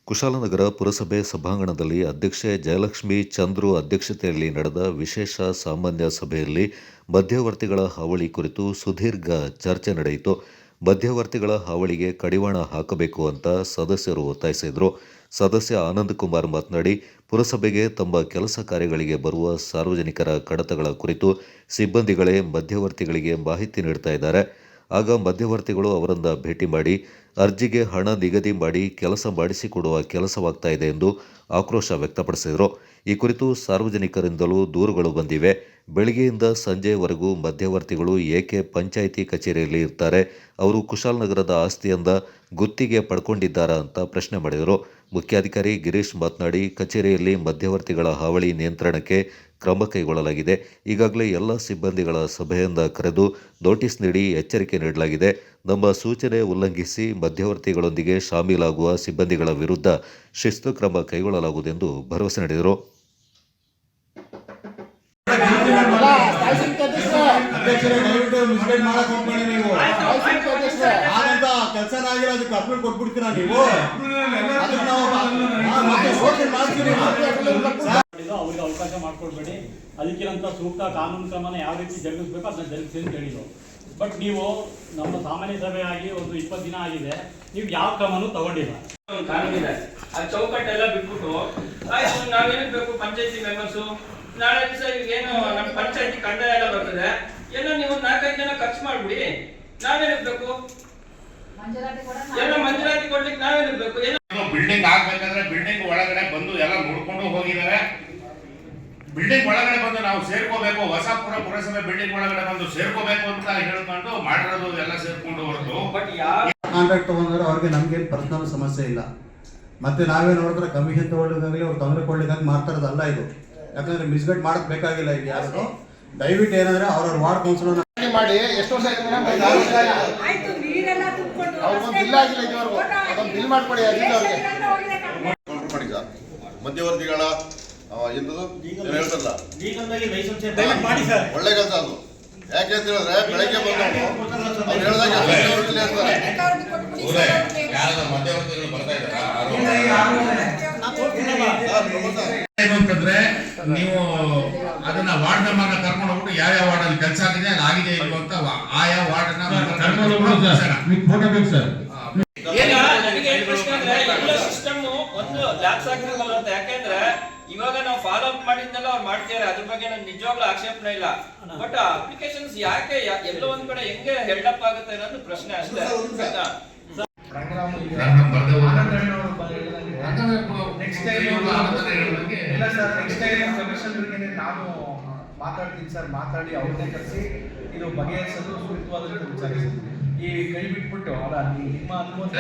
ಕುಶಾಲನಗರ ಪುರಸಭೆ ಸಭಾಂಗಣದಲ್ಲಿ ಅಧ್ಯಕ್ಷೆ ಜಯಲಕ್ಷ್ಮಿ ಚಂದ್ರು ಅಧ್ಯಕ್ಷತೆಯಲ್ಲಿ ನಡೆದ ವಿಶೇಷ ಸಾಮಾನ್ಯ ಸಭೆಯಲ್ಲಿ ಮಧ್ಯವರ್ತಿಗಳ ಹಾವಳಿ ಕುರಿತು ಸುದೀರ್ಘ ಚರ್ಚೆ ನಡೆಯಿತು. ಮಧ್ಯವರ್ತಿಗಳ ಹಾವಳಿಗೆ ಕಡಿವಾಣ ಹಾಕಬೇಕು ಅಂತ ಸದಸ್ಯರು ಒತ್ತಾಯಿಸಿದರು. ಸದಸ್ಯ ಆನಂದಕುಮಾರ್ ಮಾತನಾಡಿ, ಪುರಸಭೆಗೆ ತಮ್ಮ ಕೆಲಸ ಕಾರ್ಯಗಳಿಗೆ ಬರುವ ಸಾರ್ವಜನಿಕರ ಕಡತಗಳ ಕುರಿತು ಸಿಬ್ಬಂದಿಗಳೇ ಮಧ್ಯವರ್ತಿಗಳಿಗೆ ಮಾಹಿತಿ ನೀಡ್ತಾ ಇದ್ದಾರೆ. ಆಗ ಮಧ್ಯವರ್ತಿಗಳು ಅವರನ್ನ ಭೇಟಿ ಮಾಡಿ ಅರ್ಜಿಗೆ ಹಣ ನಿಗದಿ ಮಾಡಿ ಕೆಲಸ ಮಾಡಿಸಿಕೊಡುವ ಕೆಲಸವಾಗ್ತಾ ಇದೆ ಎಂದು ಆಕ್ರೋಶ ವ್ಯಕ್ತಪಡಿಸಿದರು. ಈ ಕುರಿತು ಸಾರ್ವಜನಿಕರಿಂದಲೂ ದೂರುಗಳು ಬಂದಿವೆ. ಬೆಳಗ್ಗೆಯಿಂದ ಸಂಜೆಯವರೆಗೂ ಮಧ್ಯವರ್ತಿಗಳು ಏಕೆ ಪಂಚಾಯಿತಿ ಕಚೇರಿಯಲ್ಲಿ ಇರ್ತಾರೆ? ಅವರು ಕುಶಾಲನಗರದ ಆಸ್ತಿಯಿಂದ ಗುತ್ತಿಗೆ ಪಡ್ಕೊಂಡಿದ್ದಾರಾ ಅಂತ ಪ್ರಶ್ನೆ ಮಾಡಿದರು. ಮುಖ್ಯಾಧಿಕಾರಿ ಗಿರೀಶ್ ಮಾತನಾಡಿ, ಕಚೇರಿಯಲ್ಲಿ ಮಧ್ಯವರ್ತಿಗಳ ಹಾವಳಿ ನಿಯಂತ್ರಣಕ್ಕೆ ಕ್ರಮ ಕೈಗೊಳ್ಳಲಾಗಿದೆ. ಈಗಾಗಲೇ ಎಲ್ಲ ಸಿಬ್ಬಂದಿಗಳ ಸಭೆಯಿಂದ ಕರೆದು ನೋಟಿಸ್ ನೀಡಿ ಎಚ್ಚರಿಕೆ ನೀಡಲಾಗಿದೆ. ನಮ್ಮ ಸೂಚನೆ ಉಲ್ಲಂಘಿಸಿ ಮಧ್ಯವರ್ತಿಗಳೊಂದಿಗೆ ಶಾಮೀಲಾಗುವ ಸಿಬ್ಬಂದಿಗಳ ವಿರುದ್ಧ ಶಿಸ್ತು ಕ್ರಮ ಕೈಗೊಳ್ಳಲಾಗುವುದೆಂದು ಭರವಸೆ ನೀಡಿದರು. ಅವ್ರಿಗೆ ಅವಕಾಶ ಮಾಡ್ಕೊಳ್ಬೇಡಿ, ಅದಕ್ಕಿಂತ ಸೂಕ್ತ ಕಾನೂನು ಕ್ರಮನ ಯಾವ ರೀತಿ ಜರುಗಿಸ್ಬೇಕು ಅದನ್ನ ಜರುಗಿಸಿ ಅಂತ ಹೇಳಿದ್ರು. ಬಟ್ ನೀವು ನಮ್ಮ ಸಾಮಾನ್ಯ ಸಭೆ ಆಗಿ ಒಂದು 20 ದಿನ ಆಗಿದೆ, ನೀವು ಯಾವ ಕ್ರಮನೂ ತಗೊಂಡಿಲ್ಲ. ಕಾನೂನಿದೆ, ಆ ಚೌಕಟ್ಟೆಲ್ಲ ಬಿಟ್ಬಿಟ್ಟು ಆಯ್ತು ನಾವೇನಕ್ಕೆ ಬೇಕು ಪಂಚಾಯತಿ ಮೆಂಬರ್ಸು, ನಾಳೆ ದಿವಸ ಏನು ನಮ್ಮ ಪಂಚಾಯತಿ ಕಂದಾಯ ಎಲ್ಲ ಬರ್ತದೆ, ಏನೋ ನೀವು 4-5 ಜನ ಖರ್ಚು ಮಾಡ್ಬಿಡಿ, ನಾವೇನಕ್ಕೆ ಬೇಕು? ಎಲ್ಲ ಮಂಜೂರಾತಿ ಕೊಡ್ಲಿಕ್ಕೆ ನಾವೇನಕ್ಕೆ ಬೇಕು? ಬಿಲ್ಡಿಂಗ್ ಆಗ್ಬೇಕಂದ್ರೆ ಬಿಲ್ಡಿಂಗ್ ಒಳಗಡೆ ಬಂದು ಎಲ್ಲ ನೋಡ್ಕೊಂಡು ಹೋಗಿದ್ದಾರೆ. ಬಿಲ್ಡಿಂಗ್ ಒಳಗಡೆ ಬಂದು ನಾವು ಸೇರ್ಕೋಬೇಕು, ಹೊಸಪುರ ಪುರಸಭೆ ಬಿಲ್ಡಿಂಗ್ ಒಳಗಡೆ ಬಂದು ಸೇರ್ಕೋಬೇಕು ಅಂತ ಹೇಳ್ಕೊಂಡು ಮಾಡಿರೋದು ಎಲ್ಲ ಸೇರ್ಕೊಂಡು ಹೊರತು ಕಾಂಟ್ರಾಕ್ಟ್ ತಗೊಂಡ್ರೆ ಅವ್ರಿಗೆ ನಮ್ಗೇನು ಪರ್ಸನಲ್ ಸಮಸ್ಯೆ ಇಲ್ಲ. ಮತ್ತೆ ನಾವೇ ನೋಡಿದ್ರೆ ಕಮಿಷನ್ ತಗೊಳ್ಳಿದಾಗಲಿ ಅವ್ರು ತೊಂದರೆ ಕೊಡ್ಲಿಕ್ಕೆ ಮಾಡ್ತಾರದಲ್ಲ ಇದು. ಯಾಕಂದ್ರೆ ಮಿಸ್ಗೈಡ್ ಮಾಡಕ್ ಬೇಕಾಗಿಲ್ಲ. ಈಗ ಯಾರು ದಯವಿಟ್ಟು ಏನಂದ್ರೆ ಅವ್ರವ್ರ ವಾರ್ಡ್ ಕೌನ್ಸಿಲರ್ ಮಾಡಿ ಎಷ್ಟು ವರ್ಷ ಆಯ್ತು ಮೇಡಮ್? ಅವ್ರಿಗೊಂದು ಬಿಲ್ ಆಗಿಲ್ಲ ಇದುವರೆಗೂ, ಅದೊಂದು ಬಿಲ್ ಮಾಡ್ಕೊಡಿ ಮಧ್ಯವರ್ತಿಗಳ ಎಂತದ್ದು ಹೇಳ್ತಾರಲ್ಲ, ಒಳ್ಳೆ ಕೆಲಸ ಅದು. ಯಾಕೆ ಅಂತ ಹೇಳಿದ್ರೆ ಬೆಳಗ್ಗೆ ಬಂದು ಅವ್ರು ಹೇಳಿದಾಗ ಮಧ್ಯವರ್ತಿಗಳು ಬರ್ತಾ ಇದ್ದಾರೆ. ನೀವು ಅದನ್ನ ವಾರ್ಡ್ ಮೆಂಬರ್ನ ಕರ್ಕೊಂಡು ಹೋಗ್ಬಿಟ್ಟು ಯಾವ ವಾರ್ಡ್ ಅಲ್ಲಿ ಕೆಲಸ ಆಗಿದೆ ಅದು ಆಗಿದೆ ಇಲ್ವ ಅಂತ ಆಯಾ ವಾರ್ಡ್ ಸಿಸ್ಟಮ್ ಒಂದು ಲ್ಯಾಪ್ಸ್ ಆಗ್ತಿರಲ್ಲ ಅಂತ. ಯಾಕೆಂದ್ರೆ ಇವಾಗ ನಾವು ಫಾಲೋ ಅಪ್ ಮಾಡಿದ್ನೆಲ್ಲ ಅವ್ರು ಮಾಡ್ತಾರೆ, ಅದ್ರ ಬಗ್ಗೆ ನನ್ ನಿಜವಾಗ್ಲೂ ಆಕ್ಷೇಪಣೆ ಇಲ್ಲ. ಬಟ್ ಅಪ್ಲಿಕೇಶನ್ಸ್ ಯಾಕೆ ಎಲ್ಲೋ ಒಂದ್ ಕಡೆ ಹೆಂಗೆ ಹೆಲ್ಡಪ್ ಆಗುತ್ತೆ ಅನ್ನೋದು ಪ್ರಶ್ನೆ ಅಷ್ಟೇ. ನಾನು ಮಾತಾಡ್ತೀನಿ ಸರ್, ಮಾತಾಡಿ ಅವ್ರನ್ನೇ ಕರೆಸಿ ಇದು ಬಗೆಹರಿಸಲು ಸೂಕ್ತವಾದಂತ ವಿಚಾರಿಸ್ತೀನಿ. ಈ ಕೈ ಬಿಟ್ಬಿಟ್ಟು ಅಲ್ಲ ನಿಮ್ಮ ಅನುಮತಿ